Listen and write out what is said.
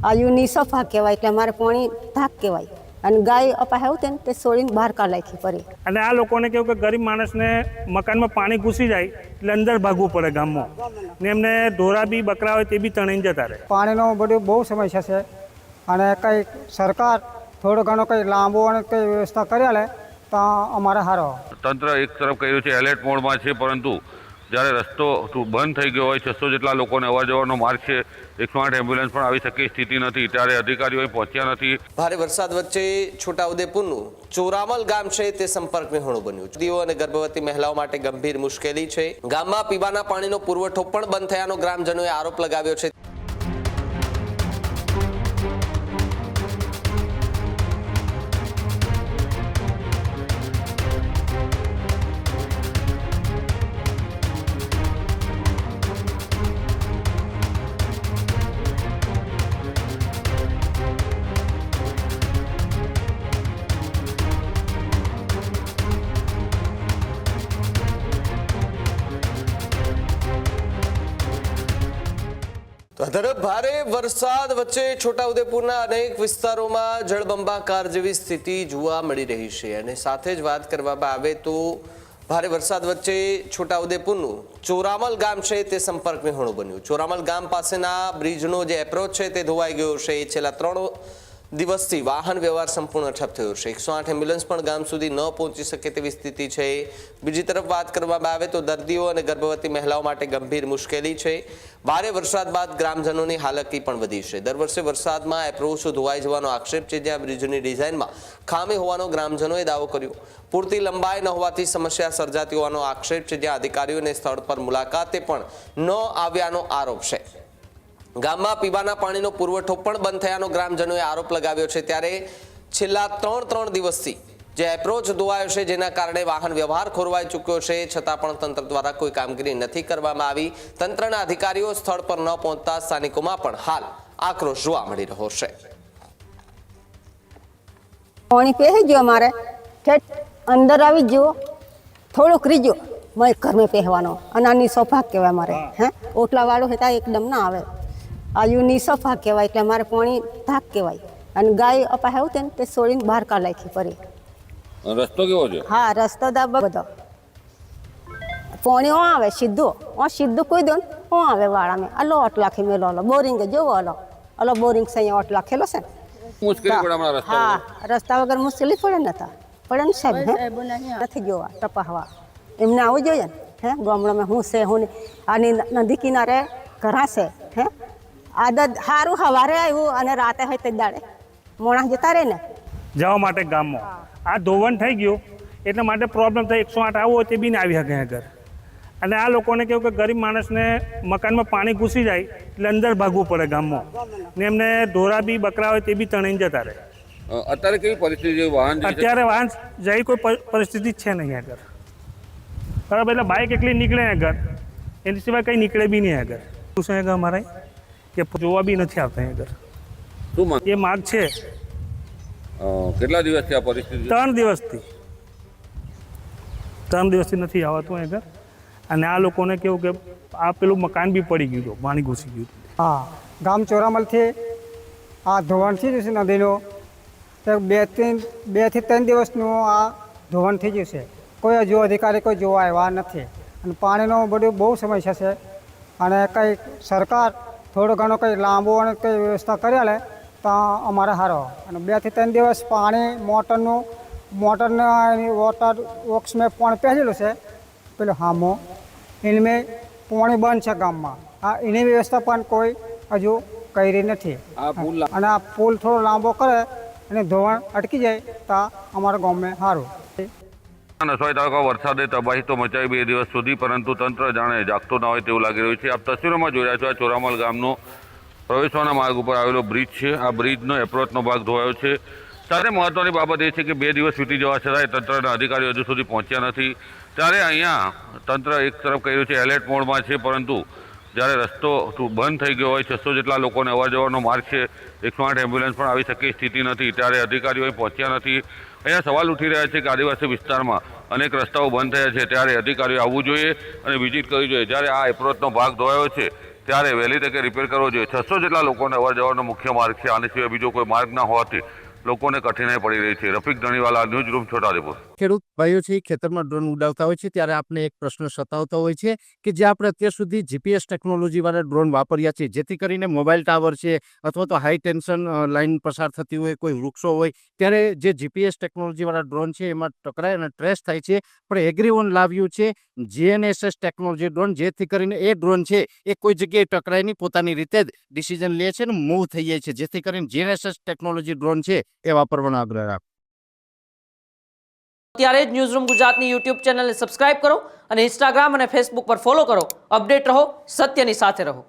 આયુની સફા કહેવાય એટલે અમારે પાણી ધાક કહેવાય અને ગાય અપાય આવતે ને તે છોડીને બહાર કાઢી પડે. અને આ લોકોને કેવું કે ગરીબ માણસને મકાનમાં પાણી ઘૂસી જાય એટલે અંદર ભાગવું પડે ગામમાં ને એમને ઢોરા બી બકરા હોય તે બી તણાઈને જતા રહે. પાણીનો બધું બહુ સમસ્યા છે અને કંઈ સરકાર થોડો ઘણો કંઈ લાંબો અને કંઈ વ્યવસ્થા કરી લે તો અમારે સારો. તંત્ર એક તરફ કહ્યું છે એલર્ટ મોડમાં છે, પરંતુ જ્યારે રસ્તો બંધ થઈ ગયો હોય, 600 જેટલા લોકોને અવર જવરનો માર્ગ છે, 108 એમ્બ્યુલન્સ પણ આવી શકે સ્થિતિ નથી, ત્યારે અધિકારીઓ અહીં પહોંચ્યા નથી. ભારે વરસાદ વચ્ચે છોટાઉદેપુરનું ચોરામલ ગામ છે તે સંપર્ક વિહોણું બન્યું. દીકરીઓ અને ગર્ભવતી મહિલાઓ માટે ગંભીર મુશ્કેલી છે. ગામમાં પીવાના પાણીનો પુરવઠો પણ બંધ થયાનો ગ્રામજનોએ આરોપ લગાવ્યો છે. ભારે વરસાદ વચ્ચે છોટાઉદેપુરના અનેક વિસ્તારોમાં જળબંબાકાર જેવી સ્થિતિ જોવા મળી રહી છે. અને સાથે જ વાત કરવામાં આવે તો ભારે વરસાદ વચ્ચે છોટાઉદેપુરનું ચોરામલ ગામ છે તે સંપર્ક વિહોણું બન્યું. ચોરામલ ગામ પાસેના બ્રિજનો જે એપ્રોચ છે તે ધોવાઈ ગયો છે. છેલ્લા 3 દિવસથી વાહન વ્યવહાર સંપૂર્ણ ઠપ થયો છે. 108 એમ્બ્યુલન્સ પણ ગામ સુધી ન પહોંચી શકે તેવી સ્થિતિ છે. બીજી તરફ વાત કરવામાં આવે તો દર્દીઓ અને ગર્ભવતી મહિલાઓ માટે ગંભીર મુશ્કેલી છે. ભારે વરસાદ બાદ ગ્રામજનોની હાલકી પણ વધી છે. દર વર્ષે વરસાદમાં એપ્રોચ ધોવાઈ જવાનો આક્ષેપ છે, જ્યાં બ્રિજની ડિઝાઇનમાં ખામી હોવાનો ગ્રામજનોએ દાવો કર્યો. પૂરતી લંબાઈ ન હોવાથી સમસ્યા સર્જાતી હોવાનો આક્ષેપ છે, જ્યાં અધિકારીઓને સ્થળ પર મુલાકાતે પણ ન આવ્યાનો આરોપ છે. ગામમાં પીવાના પાણીનો પુરવઠો પણ બંધ થયાનો ગ્રામજનોએ આરોપ લગાવ્યો છે. ત્યારે છેલ્લા 3 દિવસથી જે એપ્રોચ ધોવાયો છે, જેના કારણે વાહન વ્યવહાર ખોરવાઈ ચૂક્યો છે, છતાં પણ તંત્ર દ્વારા કોઈ કામગીરી નથી કરવામાં આવી. તંત્રના અધિકારીઓ સ્થળ પર ન પહોંચતા સ્થાનિકોમાં પણ હાલ આક્રોશ જોવા મળી રહ્યો છે. પાણી પહેરી ગયો અમારે અંદર આવી ગયો, થોડુંક રીજો મેં ઘરમાં પહેવાનો અને આની સફા કહેવાય અમારે. ઓટલા વાળો હતા એકદમ ના આવે. આયુની સફા કહેવાય એટલે અમારે પાણી ધાક કહેવાય અને ગાય અપાય આવતે ને તે છોડીને બહાર કાઢી પડે. રસ્તો કેવો છે? હા, રસ્તો દા બધો પાણી આવે સીધું કોઈ દો ને આવે વાળામાં. અલો ઓટ લાખી મેલો અલો બોરિંગ જોવો અલો બોરિંગ છે અહીંયા ઓટ લાખેલો છે ને. મુશ્કેલી પડે હમણાં રસ્તા? હા, રસ્તા વગર મુશ્કેલી પડે ને પડે ને સાહેબ. નથી જોવા ટપાહવા એમને આવવું જોઈએ ને. ગામડામાં હું છે હું આની નદી કિનારે ઘરા છે. આદત સારું સવારે આવ્યું અને રાતે હોય તે દાડે મોણા જતા રહે ને જવા માટે ગામમાં આ ધોવાણ થઈ ગયું એટલા માટે પ્રોબ્લેમ થાય. 108 આવું હોય તે બી ને આવી શકે આગળ. અને આ લોકોને કેવું કે ગરીબ માણસને મકાનમાં પાણી ઘૂસી જાય એટલે અંદર ભાગવું પડે ગામમાં ને એમને ઢોરા બી બકરા હોય તે બી તણાઈને જતા રહે. અત્યારે કેવી પરિસ્થિતિ? વાહન અત્યારે વાહન જઈ કોઈ પરિસ્થિતિ જ છે નહીં આગળ. બરાબર, એટલે બાઇક એકલી નીકળે આગળ, એની સિવાય કંઈ નીકળે બી નહીં આગળ. શું છે આગળ અમારે કે જોવા બી નથી આવતા આગળ. શું માંગ? એ માર્ગ છે. કેટલા દિવસથી આ પરિસ્થિતિ? 3 દિવસથી 3 દિવસથી નથી આવતું આગળ. અને આ લોકોને કેવું કે આ પેલું મકાન બી પડી ગયું હતું, પાણી ઘૂસી ગયું હતું. હા, ગામ ચોરામલથી આ ધોવાણ થઈ જશે નદીનો. 2 થી 3 દિવસનું આ ધોવાણ થઈ જશે. કોઈ હજુ અધિકારી કોઈ જોવા આવ્યા નથી અને પાણીનો બધું બહુ સમસ્યા છે. અને કંઈ સરકાર થોડો ઘણો કંઈ લાંબો અને કંઈ વ્યવસ્થા કરી લે તો અમારે સારો. અને 2 થી 3 દિવસ પાણી મોટરના વોટર વર્ક્સ મેં પાણી પહેરેલું છે પેલું હામો એને મેં પાણી બંધ છે ગામમાં. એની વ્યવસ્થા પણ કોઈ હજુ કરી નથી. અને આ પુલ થોડો લાંબો કરે અને ધોવાણ અટકી જાય તો અમારા ગામમાં સારું. નસવાડી તાલુકા વરસાદે તબાહી તો મચાવી 2 દિવસ સુધી, પરંતુ તંત્ર જાણે જાગતું ના હોય તેવું લાગી રહ્યું છે. આપ તસવીરોમાં જોઈ રહ્યા છો આ ચોરામલ ગામનો પ્રવેશવાના માર્ગ ઉપર આવેલો બ્રિજ છે. આ બ્રિજનો એપ્રોચનો ભાગ ધોવાયો છે. ત્યારે મહત્વની બાબત એ છે કે 2 દિવસ વીતી જવા છતાંય તંત્રના અધિકારીઓ હજુ સુધી પહોંચ્યા નથી. ત્યારે અહીંયા તંત્ર એક તરફ કહ્યું છે એલર્ટ મોડમાં છે, પરંતુ જ્યારે રસ્તો બંધ થઈ ગયો હોય, 600 જેટલા લોકોને અવર જવરનો માર્ગ છે, 108 એમ્બ્યુલન્સ પણ આવી શકે સ્થિતિ નથી, ત્યારે અધિકારીઓ અહીં પહોંચ્યા નથી. અહીંયા સવાલ ઉઠી રહ્યા છે કે આદિવાસી વિસ્તારમાં અનેક રસ્તાઓ બંધ થયા છે, ત્યારે અધિકારીઓ આવવું જોઈએ અને વિઝિટ કરવી જોઈએ. જ્યારે આ એપ્રોચનો ભાગ ધોવાયો છે ત્યારે વહેલી તકે રિપેર કરવો જોઈએ. 600 જેટલા લોકોને અવર જવરનો મુખ્ય માર્ગ છે. આની સિવાય બીજો કોઈ માર્ગ ના હોવાથી લોકોને કઠિનાઈ પડી રહી છે. Rafiq Dhaniwala, newsroom, Chhota Udepur. ખેડૂત ભાઈઓ છે ખેતરમાં ડ્રોન ઉડાવતા હોય છે ત્યારે આપણે એક પ્રશ્ન સતાવતો હોય છે કે જે આપણે અત્યાર સુધી જીપીએસ ટેકનોલોજીવાળા ડ્રોન વાપર્યા છે, જેથી કરીને મોબાઈલ ટાવર છે અથવા તો હાઈ ટેન્શન લાઇન પસાર થતી હોય, કોઈ વૃક્ષો હોય, ત્યારે જે જીપીએસ ટેકનોલોજીવાળા ડ્રોન છે એમાં ટકરાય અને ટ્રેસ થાય છે. પણ એગ્રીઓન લાવ્યું છે GNSS ટેકનોલોજી ડ્રોન, જેથી કરીને એ ડ્રોન છે એ કોઈ જગ્યાએ ટકરાય નહીં, પોતાની રીતે જ ડિસિઝન લે છે અને મૂવ થઈ જાય છે, જેથી કરીને GNSS ટેકનોલોજી ડ્રોન છે એ વાપરવાનો આગ્રહ રાખો. અત્યારે જ ન્યૂઝરૂમ ગુજરાતની યુટ્યુબ ચેનલને સબસ્ક્રાઇબ કરો અને ઇન્સ્ટાગ્રામ અને ફેસબુક પર ફોલો કરો. અપડેટ રહો, સત્યની સાથે રહો.